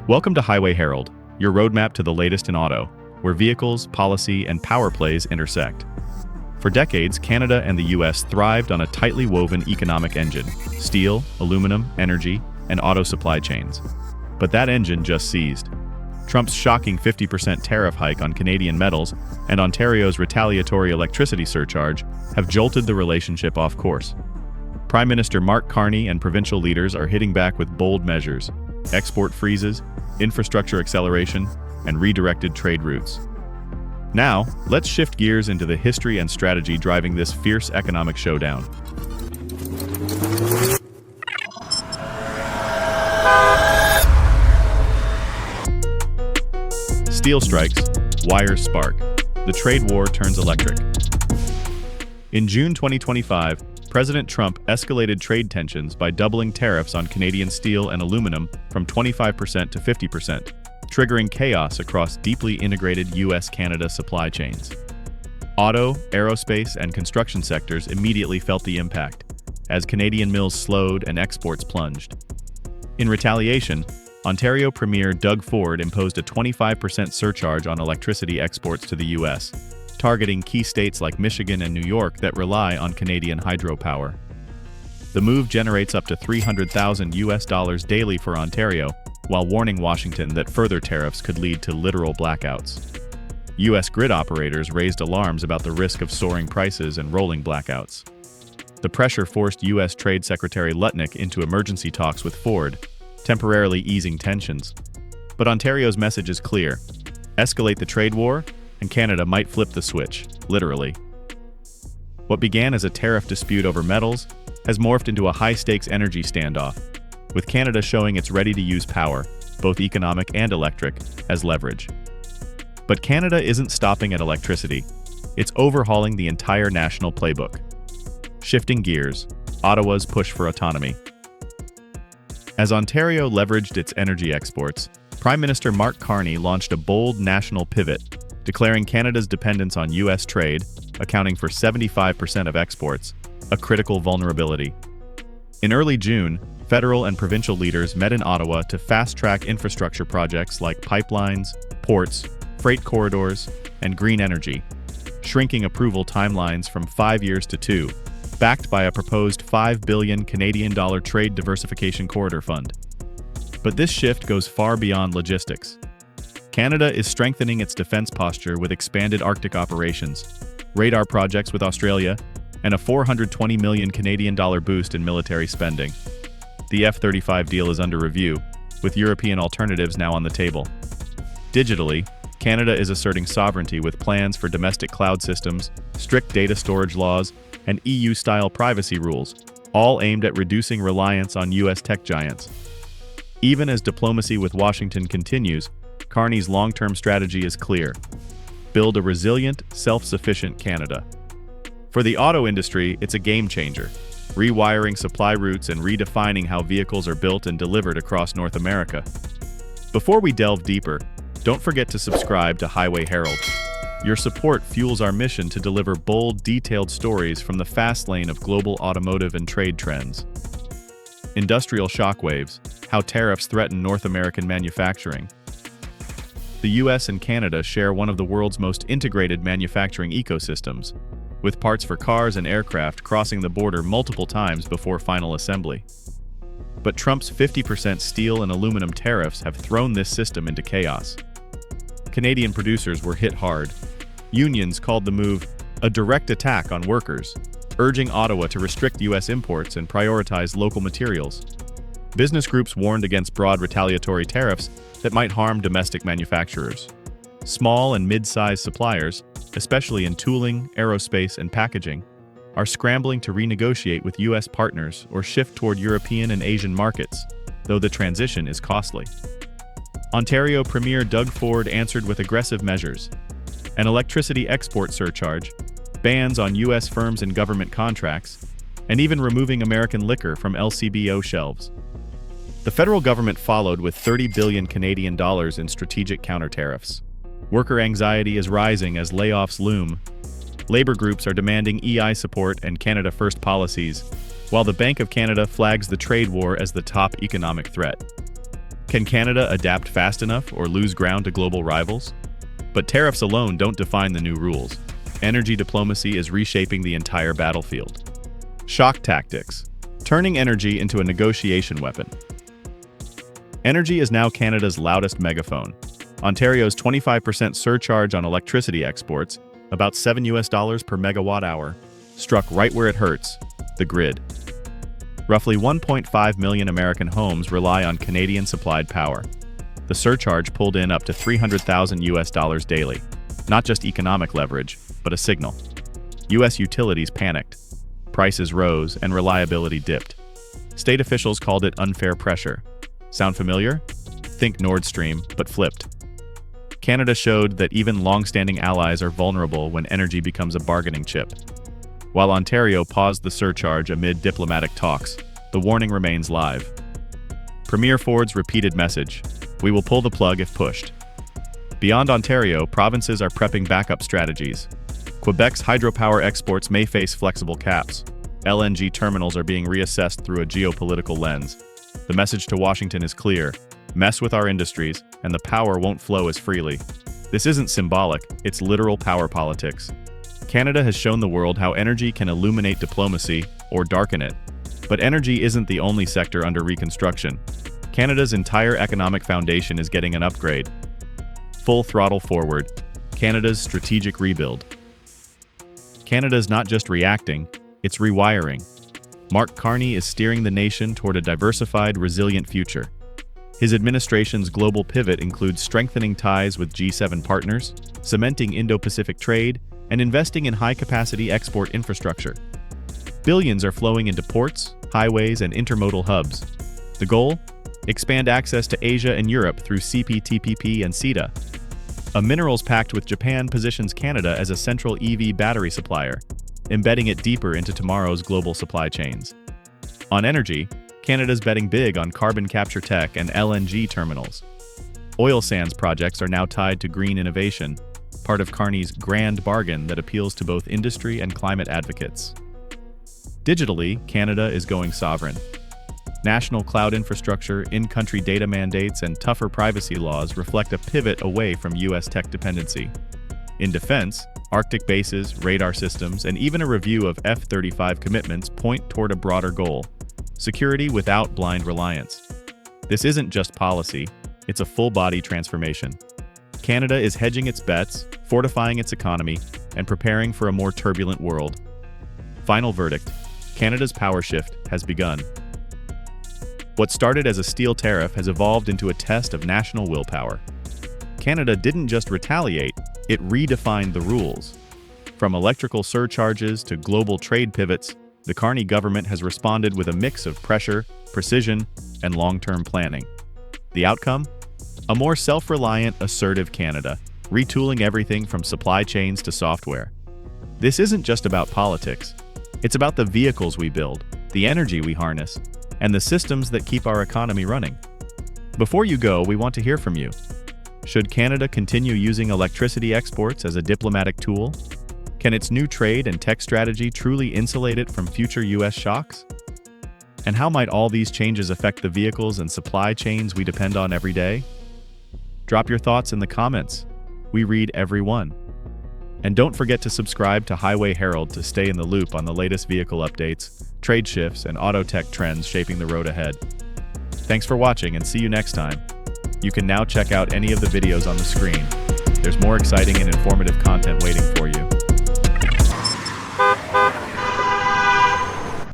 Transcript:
Welcome to Highway Herald, your roadmap to the latest in auto, where vehicles, policy, and power plays intersect. For decades, Canada and the US thrived on a tightly woven economic engine: steel, aluminum, energy, and auto supply chains. But that engine just seized. Trump's shocking 50% tariff hike on Canadian metals and Ontario's retaliatory electricity surcharge have jolted the relationship off course. Prime Minister Mark Carney and provincial leaders are hitting back with bold measures: export freezes, infrastructure acceleration, and redirected trade routes. Now, let's shift gears into the history and strategy driving this fierce economic showdown. Steel strikes, wires spark. The trade war turns electric. In June 2025, President Trump escalated trade tensions by doubling tariffs on Canadian steel and aluminum from 25% to 50%, triggering chaos across deeply integrated US-Canada supply chains. Auto, aerospace, and construction sectors immediately felt the impact, as Canadian mills slowed and exports plunged. In retaliation, Ontario Premier Doug Ford imposed a 25% surcharge on electricity exports to the US, targeting key states like Michigan and New York that rely on Canadian hydropower. The move generates up to $300,000 daily for Ontario, while warning Washington that further tariffs could lead to literal blackouts. US grid operators raised alarms about the risk of soaring prices and rolling blackouts. The pressure forced US Trade Secretary Lutnick into emergency talks with Ford, temporarily easing tensions. But Ontario's message is clear: escalate the trade war, and Canada might flip the switch, literally. What began as a tariff dispute over metals has morphed into a high-stakes energy standoff, with Canada showing it's ready to use power, both economic and electric, as leverage. But Canada isn't stopping at electricity. It's overhauling the entire national playbook. Shifting gears, Ottawa's push for autonomy. As Ontario leveraged its energy exports, Prime Minister Mark Carney launched a bold national pivot, declaring Canada's dependence on US trade, accounting for 75% of exports, a critical vulnerability. In early June, federal and provincial leaders met in Ottawa to fast-track infrastructure projects like pipelines, ports, freight corridors, and green energy, shrinking approval timelines from 5 years to 2, backed by a proposed $5 billion Canadian trade diversification corridor fund. But this shift goes far beyond logistics. Canada is strengthening its defense posture with expanded Arctic operations, radar projects with Australia, and a $420 million Canadian boost in military spending. The F-35 deal is under review, with European alternatives now on the table. Digitally, Canada is asserting sovereignty with plans for domestic cloud systems, strict data storage laws, and EU-style privacy rules, all aimed at reducing reliance on US tech giants. Even as diplomacy with Washington continues, Carney's long-term strategy is clear: build a resilient, self-sufficient Canada. For the auto industry, it's a game-changer, rewiring supply routes and redefining how vehicles are built and delivered across North America. Before we delve deeper, don't forget to subscribe to Highway Herald. Your support fuels our mission to deliver bold, detailed stories from the fast lane of global automotive and trade trends. Industrial shockwaves: how tariffs threaten North American manufacturing. The US and Canada share one of the world's most integrated manufacturing ecosystems, with parts for cars and aircraft crossing the border multiple times before final assembly. But Trump's 50% steel and aluminum tariffs have thrown this system into chaos. Canadian producers were hit hard. Unions called the move a direct attack on workers, urging Ottawa to restrict US imports and prioritize local materials. Business groups warned against broad retaliatory tariffs that might harm domestic manufacturers. Small and mid-sized suppliers, especially in tooling, aerospace, and packaging, are scrambling to renegotiate with US partners or shift toward European and Asian markets, though the transition is costly. Ontario Premier Doug Ford answered with aggressive measures: an electricity export surcharge, bans on US firms and government contracts, and even removing American liquor from LCBO shelves. The federal government followed with $30 billion Canadian in strategic counter-tariffs. Worker anxiety is rising as layoffs loom. Labor groups are demanding EI support and Canada First policies, while the Bank of Canada flags the trade war as the top economic threat. Can Canada adapt fast enough or lose ground to global rivals? But tariffs alone don't define the new rules. Energy diplomacy is reshaping the entire battlefield. Shock tactics, turning energy into a negotiation weapon. Energy is now Canada's loudest megaphone. Ontario's 25% surcharge on electricity exports, about $7 per megawatt hour, struck right where it hurts, the grid. Roughly 1.5 million American homes rely on Canadian-supplied power. The surcharge pulled in up to $300,000 daily, not just economic leverage, but a signal. U.S. utilities panicked. Prices rose and reliability dipped. State officials called it unfair pressure. Sound familiar? Think Nord Stream, but flipped. Canada showed that even long-standing allies are vulnerable when energy becomes a bargaining chip. While Ontario paused the surcharge amid diplomatic talks, the warning remains live. Premier Ford's repeated message: "We will pull the plug if pushed." Beyond Ontario, provinces are prepping backup strategies. Quebec's hydropower exports may face flexible caps. LNG terminals are being reassessed through a geopolitical lens. The message to Washington is clear: mess with our industries, and the power won't flow as freely. This isn't symbolic, it's literal power politics. Canada has shown the world how energy can illuminate diplomacy or darken it. But energy isn't the only sector under reconstruction. Canada's entire economic foundation is getting an upgrade. Full throttle forward, Canada's strategic rebuild. Canada's not just reacting, it's rewiring. Mark Carney is steering the nation toward a diversified, resilient future. His administration's global pivot includes strengthening ties with G7 partners, cementing Indo-Pacific trade, and investing in high-capacity export infrastructure. Billions are flowing into ports, highways, and intermodal hubs. The goal? Expand access to Asia and Europe through CPTPP and CETA. A minerals pact with Japan positions Canada as a central EV battery supplier, embedding it deeper into tomorrow's global supply chains. On energy, Canada's betting big on carbon capture tech and LNG terminals. Oil sands projects are now tied to green innovation, part of Carney's grand bargain that appeals to both industry and climate advocates. Digitally, Canada is going sovereign. National cloud infrastructure, in-country data mandates, and tougher privacy laws reflect a pivot away from U.S. tech dependency. In defense, Arctic bases, radar systems, and even a review of F-35 commitments point toward a broader goal: security without blind reliance. This isn't just policy, it's a full-body transformation. Canada is hedging its bets, fortifying its economy, and preparing for a more turbulent world. Final verdict: Canada's power shift has begun. What started as a steel tariff has evolved into a test of national willpower. Canada didn't just retaliate, it redefined the rules. From electrical surcharges to global trade pivots, the Carney government has responded with a mix of pressure, precision, and long-term planning. The outcome? A more self-reliant, assertive Canada, retooling everything from supply chains to software. This isn't just about politics. It's about the vehicles we build, the energy we harness, and the systems that keep our economy running. Before you go, we want to hear from you. Should Canada continue using electricity exports as a diplomatic tool? Can its new trade and tech strategy truly insulate it from future U.S. shocks? And how might all these changes affect the vehicles and supply chains we depend on every day? Drop your thoughts in the comments. We read every one. And don't forget to subscribe to Highway Herald to stay in the loop on the latest vehicle updates, trade shifts, and auto tech trends shaping the road ahead. Thanks for watching and see you next time. You can now check out any of the videos on the screen. There's more exciting and informative content waiting for you.